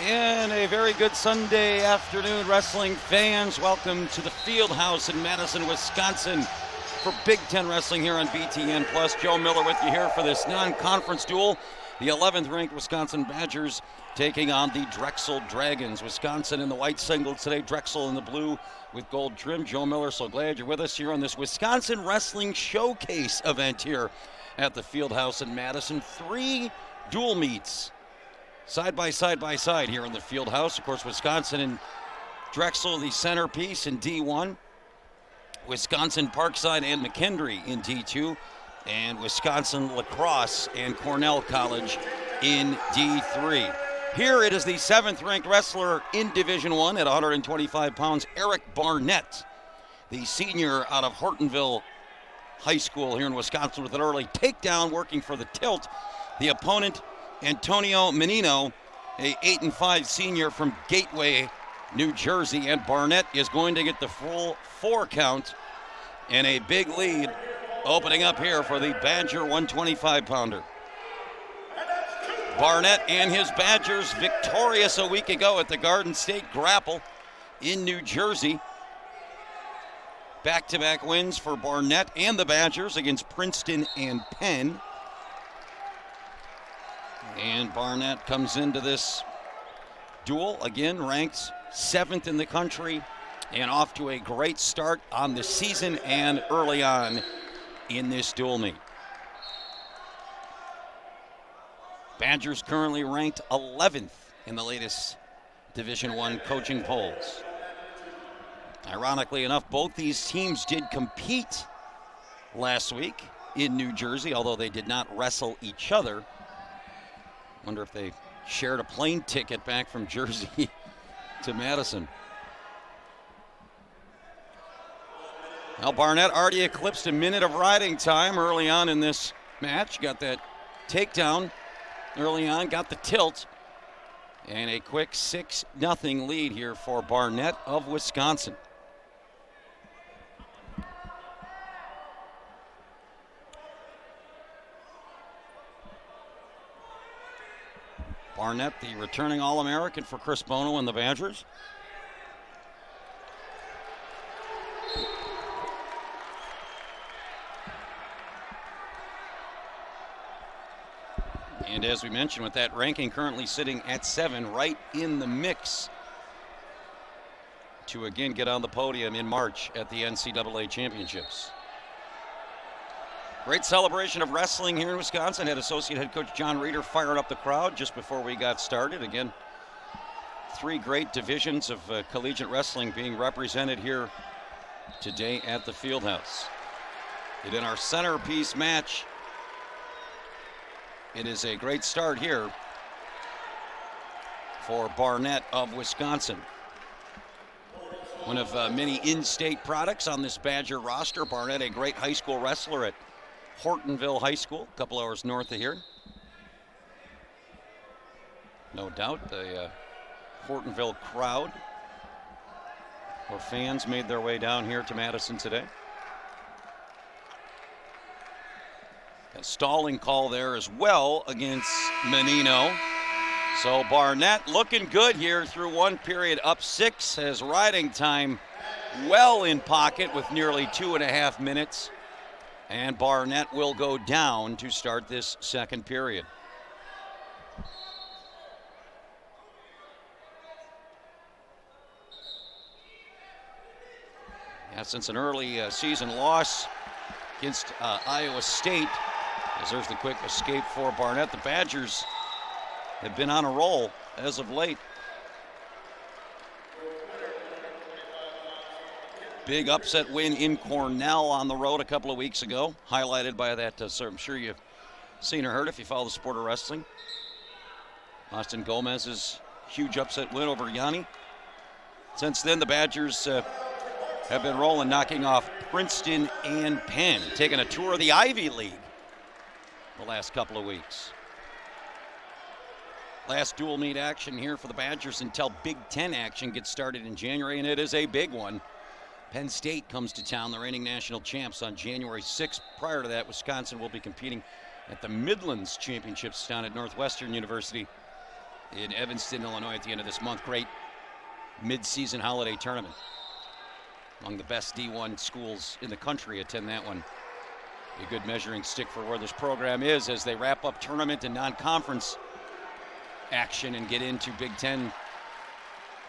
And a very good Sunday afternoon, wrestling fans. Welcome to the Field House in Madison, Wisconsin for Big Ten Wrestling here on BTN Plus. Joe Miller with you here for this non-conference duel. The 11th ranked Wisconsin Badgers taking on the Drexel Dragons. Wisconsin in the white singlet today, Drexel in the blue with gold trim. Joe Miller, so glad you're with us here on this Wisconsin Wrestling Showcase event here at the Field House in Madison. 3 dual meets side by side here in the Field House. Of course, Wisconsin and Drexel, the centerpiece in D1. Wisconsin Parkside and McKendree in D2. And Wisconsin Lacrosse and Cornell College in D3. Here it is the 7th ranked wrestler in Division I at 125 pounds, Eric Barnett, the senior out of Hortonville High School here in Wisconsin, with an early takedown working for the tilt. The opponent, Antonio Mininno, a 8-5 senior from Gateway, New Jersey, and Barnett is going to get the full 4 count and a big lead opening up here for the Badger 125-pounder. Barnett and his Badgers victorious a week ago at the Garden State Grapple in New Jersey. Back-to-back wins for Barnett and the Badgers against Princeton and Penn. And Barnett comes into this duel, again ranked 7th in the country and off to a great start on the season and early on in this dual meet. Badgers currently ranked 11th in the latest Division I coaching polls. Ironically enough, both these teams did compete last week in New Jersey, although they did not wrestle each other. Wonder if they shared a plane ticket back from Jersey to Madison. Well, Barnett already eclipsed a minute of riding time early on in this match. Got that takedown early on, got the tilt, and a quick 6-0 lead here for Barnett of Wisconsin. Barnett, the returning All-American for Chris Bono and the Badgers. And as we mentioned, with that ranking currently sitting at 7, right in the mix to again get on the podium in March at the NCAA Championships. Great celebration of wrestling here in Wisconsin. Had Associate Head Coach John Reeder firing up the crowd just before we got started. Again, 3 great divisions of collegiate wrestling being represented here today at the Fieldhouse. And in our centerpiece match, it is a great start here for Barnett of Wisconsin. One of many in-state products on this Badger roster. Barnett, a great high school wrestler at Hortonville High School, a couple hours north of here. No doubt the Hortonville crowd or fans made their way down here to Madison today. A stalling call there as well against Mininno. So Barnett looking good here through one period, up 6, has riding time well in pocket with nearly 2.5 minutes. And Barnett will go down to start this second period. Yeah, since an early season loss against Iowa State, as there's the quick escape for Barnett. The Badgers have been on a roll as of late. Big upset win in Cornell on the road a couple of weeks ago, highlighted by that, so I'm sure you've seen or heard if you follow the sport of wrestling. Austin Gomez's huge upset win over Yanni. Since then, the Badgers have been rolling, knocking off Princeton and Penn, taking a tour of the Ivy League the last couple of weeks. Last dual meet action here for the Badgers until Big Ten action gets started in January, and it is a big one. Penn State comes to town, the reigning national champs, on January 6th. Prior to that, Wisconsin will be competing at the Midlands Championships down at Northwestern University in Evanston, Illinois at the end of this month. Great mid-season holiday tournament. Among the best D1 schools in the country attend that one. A good measuring stick for where this program is as they wrap up tournament and non-conference action and get into Big Ten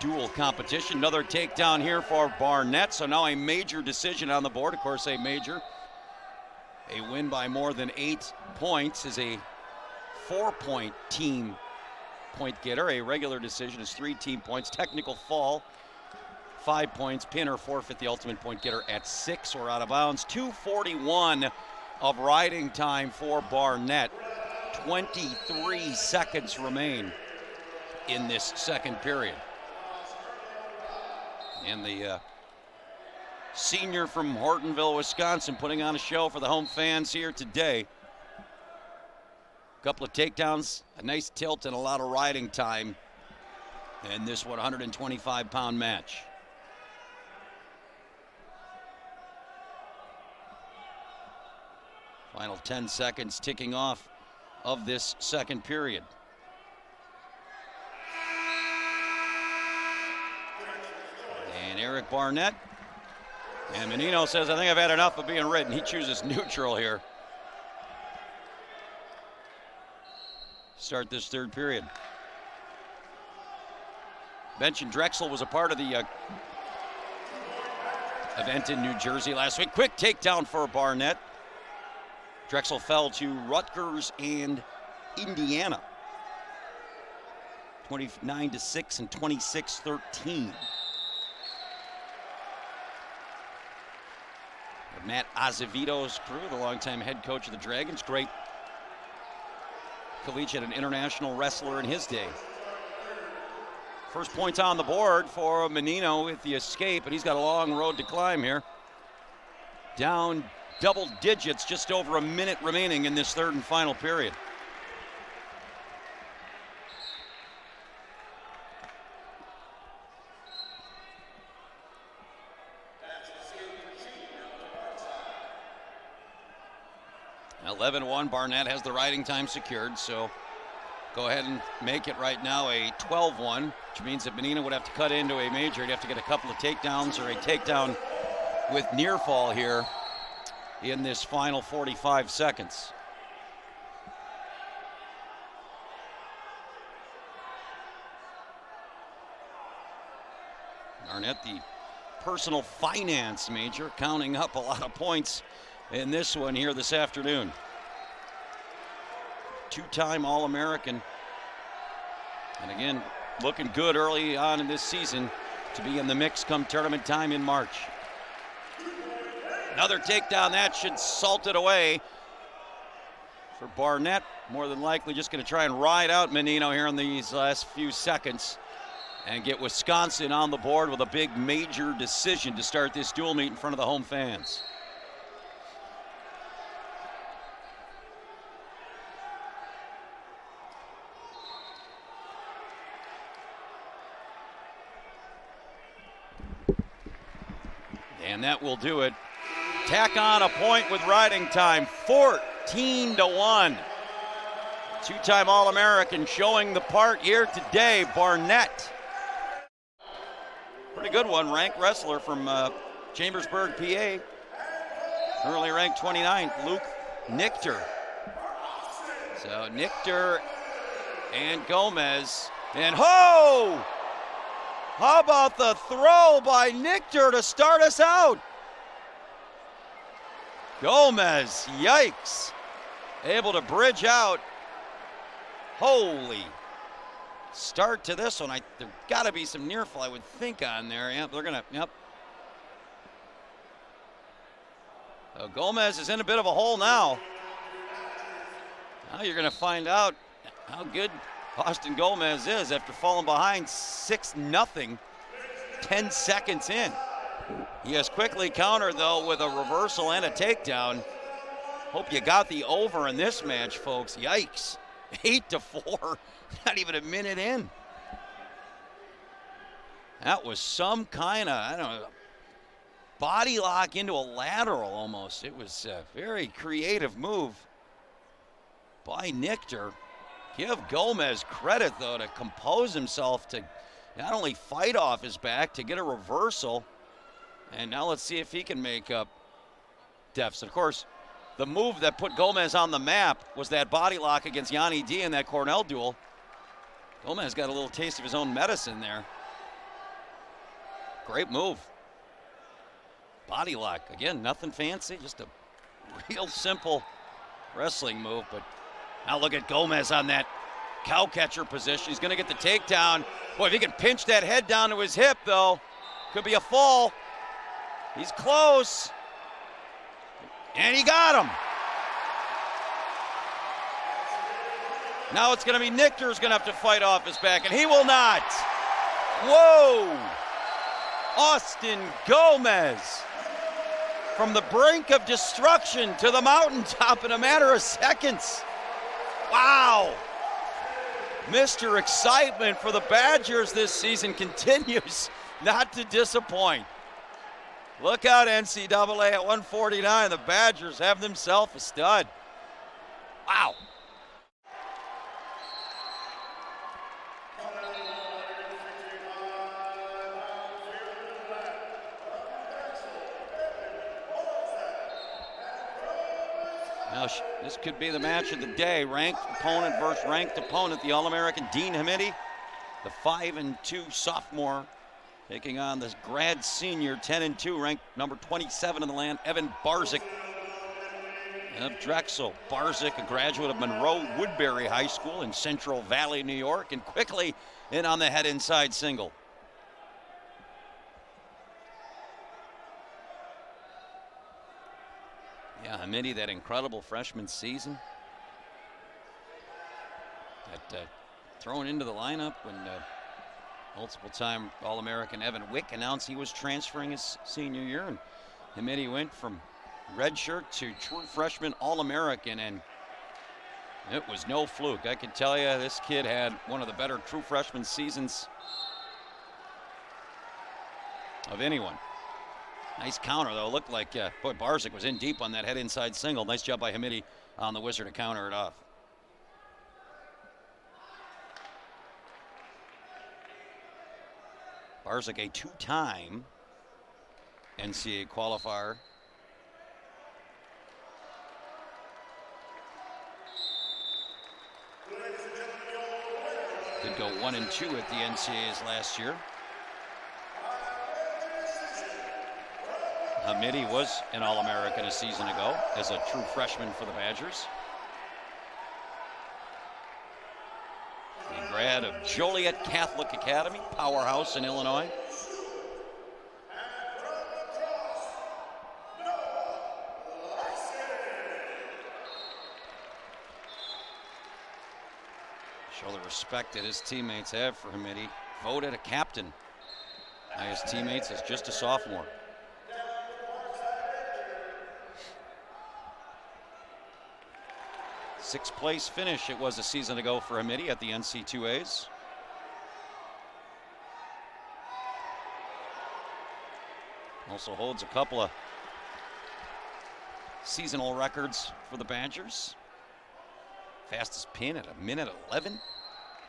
dual competition. Another takedown here for Barnett. So now a major decision on the board. Of course, a major. A win by more than 8 points is a 4-point team point getter. A regular decision is 3 team points. Technical fall, 5 points. Pin or forfeit the ultimate point getter at 6 or out of bounds. 2:41 of riding time for Barnett. 23 seconds remain in this second period. And the senior from Hortonville, Wisconsin, putting on a show for the home fans here today. A couple of takedowns, a nice tilt, and a lot of riding time in this 125-pound match. Final 10 seconds ticking off of this second period. And Eric Barnett. And Mininno says, I think I've had enough of being ridden. He chooses neutral here. Start this third period. Mentioned Drexel was a part of the event in New Jersey last week. Quick takedown for Barnett. Drexel fell to Rutgers and Indiana. 29-6 and 26-13. Matt Azevedo's crew, the longtime head coach of the Dragons, great collegiate and international wrestler in his day. First point on the board for Mininno with the escape, and he's got a long road to climb here. Down double digits, just over a minute remaining in this third and final period. Now 11-1, Barnett has the riding time secured, so go ahead and make it right now a 12-1, which means that Mininno would have to cut into a major. He'd have to get a couple of takedowns or a takedown with near fall here in this final 45 seconds. Barnett, the personal finance major, counting up a lot of points in this one here this afternoon. Two-time All-American. And again, looking good early on in this season to be in the mix come tournament time in March. Another takedown, that should salt it away for Barnett. More than likely just going to try and ride out Mininno here in these last few seconds and get Wisconsin on the board with a big major decision to start this dual meet in front of the home fans. And that will do it. Tack on a point with riding time, 14-1. Two-time All-American showing the part here today, Barnett. Pretty good one, ranked wrestler from Chambersburg, PA. Currently ranked 29th, Luke Nichter. So Nichter and Gomez, and ho! How about the throw by Nichter to start us out? Gomez, yikes. Able to bridge out. Holy start to this one. There's got to be some near fall, I would think, on there. Yep, they're going to, yep. So Gomez is in a bit of a hole now. Now you're going to find out how good Austin Gomez is after falling behind 6-0, 10 seconds in. He has quickly countered, though, with a reversal and a takedown. Hope you got the over in this match, folks. Yikes. 8-4, not even a minute in. That was some kind of, I don't know, body lock into a lateral almost. It was a very creative move by Nichter. Give Gomez credit, though, to compose himself, to not only fight off his back, to get a reversal. And now let's see if he can make up deficit. Of course, the move that put Gomez on the map was that body lock against Yanni D in that Cornell duel. Gomez got a little taste of his own medicine there. Great move. Body lock. Again, nothing fancy, just a real simple wrestling move. But now look at Gomez on that cow catcher position. He's going to get the takedown. Boy, if he can pinch that head down to his hip, though, could be a fall. He's close. And he got him. Now it's going to be Nichter's going to have to fight off his back, and he will not. Whoa! Austin Gomez, from the brink of destruction to the mountaintop in a matter of seconds. Wow! Mr. Excitement for the Badgers this season continues not to disappoint. Look out, NCAA at 149. The Badgers have themselves a stud. Wow. Now, this could be the match of the day. Ranked opponent versus ranked opponent. The All-American Dean Hamiti, the 5-2 sophomore, taking on this grad senior, 10-2, ranked number 27 in the land, Evan Barczak of Drexel. Barczak, a graduate of Monroe Woodbury High School in Central Valley, New York, and quickly in on the head inside single. Yeah, Hamiti, that incredible freshman season. That thrown into the lineup when multiple-time All-American Evan Wick announced he was transferring his senior year, and Hamiti went from redshirt to true freshman All-American, and it was no fluke. I can tell you, this kid had one of the better true freshman seasons of anyone. Nice counter, though. Looked like, boy, Barczak was in deep on that head inside single. Nice job by Hamiti on the Wizard to counter it off. Barczak, a two-time NCAA qualifier. Did go 1-2 at the NCAAs last year. Hamiti was an All-American a season ago as a true freshman for the Badgers. A grad of Joliet Catholic Academy, powerhouse in Illinois. Show the respect that his teammates have for Hamiti. Voted a captain by his teammates as just a sophomore. Sixth place finish it was a season ago for Hamiti at the NC2As. Also holds a couple of seasonal records for the Badgers. Fastest pin at 1:11.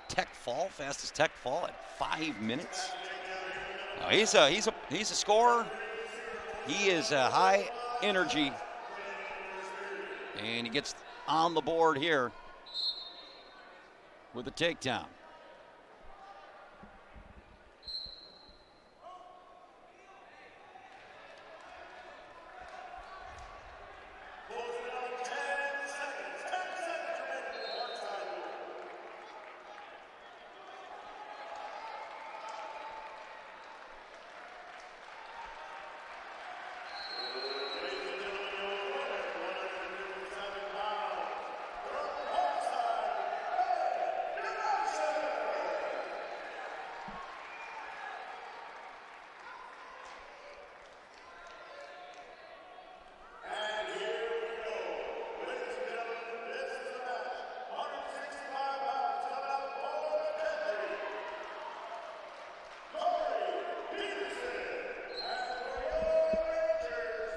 Tech fall, fastest tech fall at 5 minutes. He's a scorer. He is a high energy, and he gets on the board here with a takedown.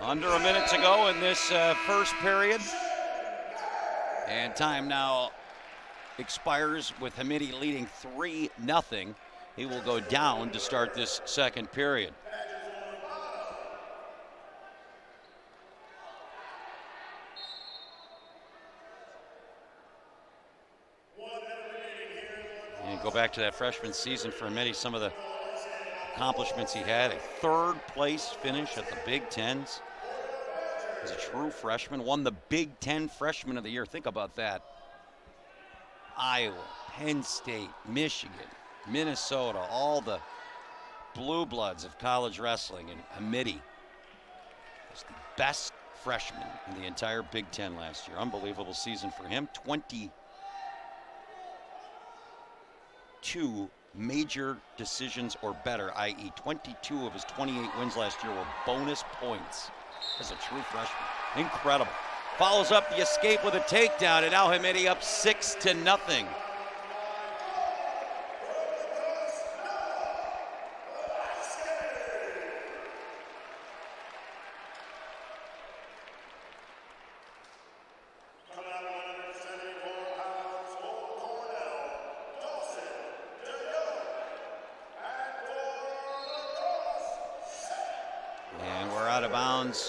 Under a minute to go in this first period. And time now expires with Hamiti leading 3-0. He will go down to start this second period. And go back to that freshman season for Hamiti, some of the accomplishments he had. A third-place finish at the Big Tens. As a true freshman, won the Big Ten Freshman of the Year. Think about that. Iowa, Penn State, Michigan, Minnesota, all the blue bloods of college wrestling. And Hamiti was the best freshman in the entire Big Ten last year. Unbelievable season for him. 22 major decisions or better, i.e. 22 of his 28 wins last year were bonus points as a true freshman. Incredible. Follows up the escape with a takedown, and now Hamiti up 6-0.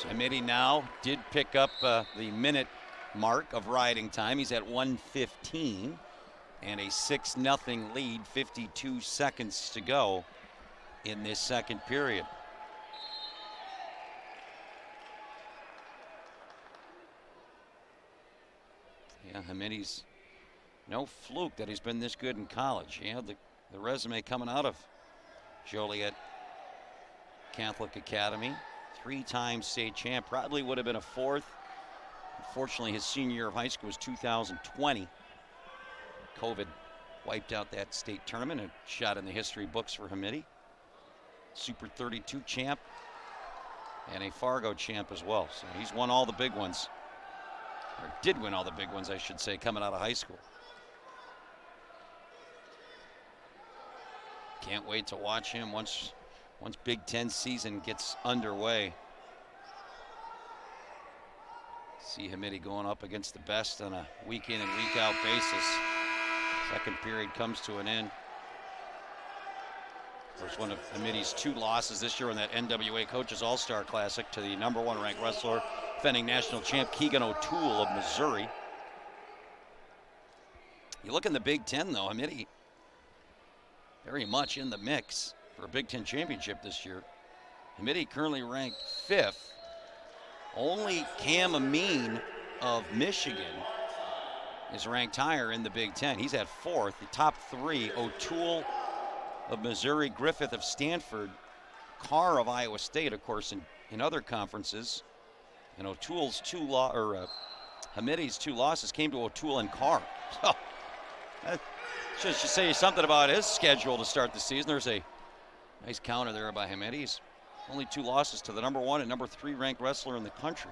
Hamiti now did pick up the minute mark of riding time. He's at 1:15 and a 6-0 lead, 52 seconds to go in this second period. Yeah, Hamiti's no fluke that he's been this good in college. He had the resume coming out of Joliet Catholic Academy. 3-time state champ, probably would have been a fourth. Unfortunately, his senior year of high school was 2020. COVID wiped out that state tournament, a shot in the history books for Hamiti. Super 32 champ and a Fargo champ as well. So he's won all the big ones, or did win all the big ones, I should say, coming out of high school. Can't wait to watch him once Big Ten season gets underway. See Hamiti going up against the best on a week in and week out basis. Second period comes to an end. Of course, one of Hamiti's 2 losses this year in that NWA Coaches All-Star Classic to the #1 ranked wrestler, defending national champ Keegan O'Toole of Missouri. You look in the Big Ten, though, Hamiti very much in the mix for a Big Ten championship this year. Hamiti currently ranked 5th. Only Cam Amin of Michigan is ranked higher in the Big Ten. He's at 4th. The top 3, O'Toole of Missouri, Griffith of Stanford, Carr of Iowa State, of course, in other conferences. And O'Toole's Hamiti's 2 losses came to O'Toole and Carr. So that should say something about his schedule to start the season. There's a nice counter there by Hamiti's. Only 2 losses to the #1 and #3 ranked wrestler in the country.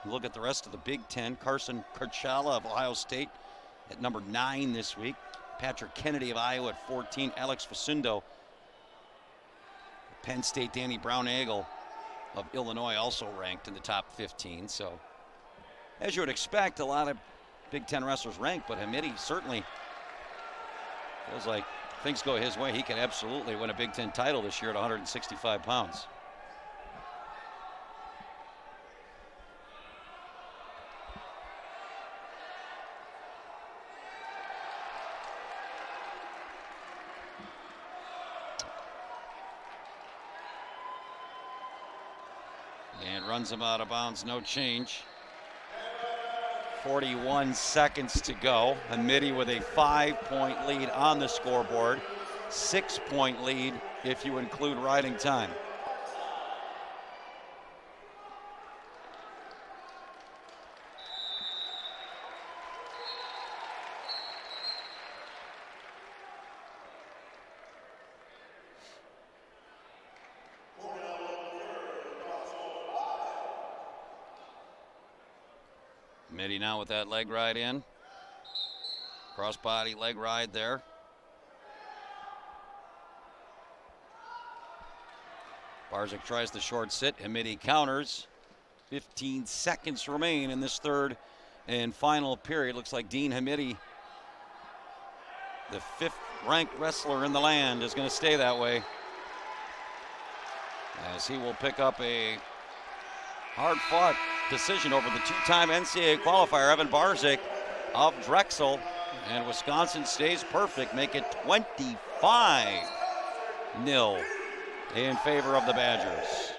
You look at the rest of the Big Ten. Carson Karchala of Ohio State at #9 this week. Patrick Kennedy of Iowa at 14. Alex Facundo. Penn State Danny Brown-Eagle of Illinois also ranked in the top 15. So, as you would expect, a lot of Big Ten wrestlers ranked, but Hamiti certainly feels like things go his way. He can absolutely win a Big Ten title this year at 165 pounds. And runs him out of bounds, no change. 41 seconds to go. Hamiti with a 5-point lead on the scoreboard. 6-point lead if you include riding time. Hamiti now with that leg ride in. Crossbody leg ride there. Barczak tries the short sit. Hamiti counters. 15 seconds remain in this third and final period. Looks like Dean Hamiti The 5th-ranked wrestler in the land is going to stay that way, as he will pick up a hard-fought decision over the 2-time NCAA qualifier, Evan Barczak of Drexel. And Wisconsin stays perfect, make it 25-0 in favor of the Badgers.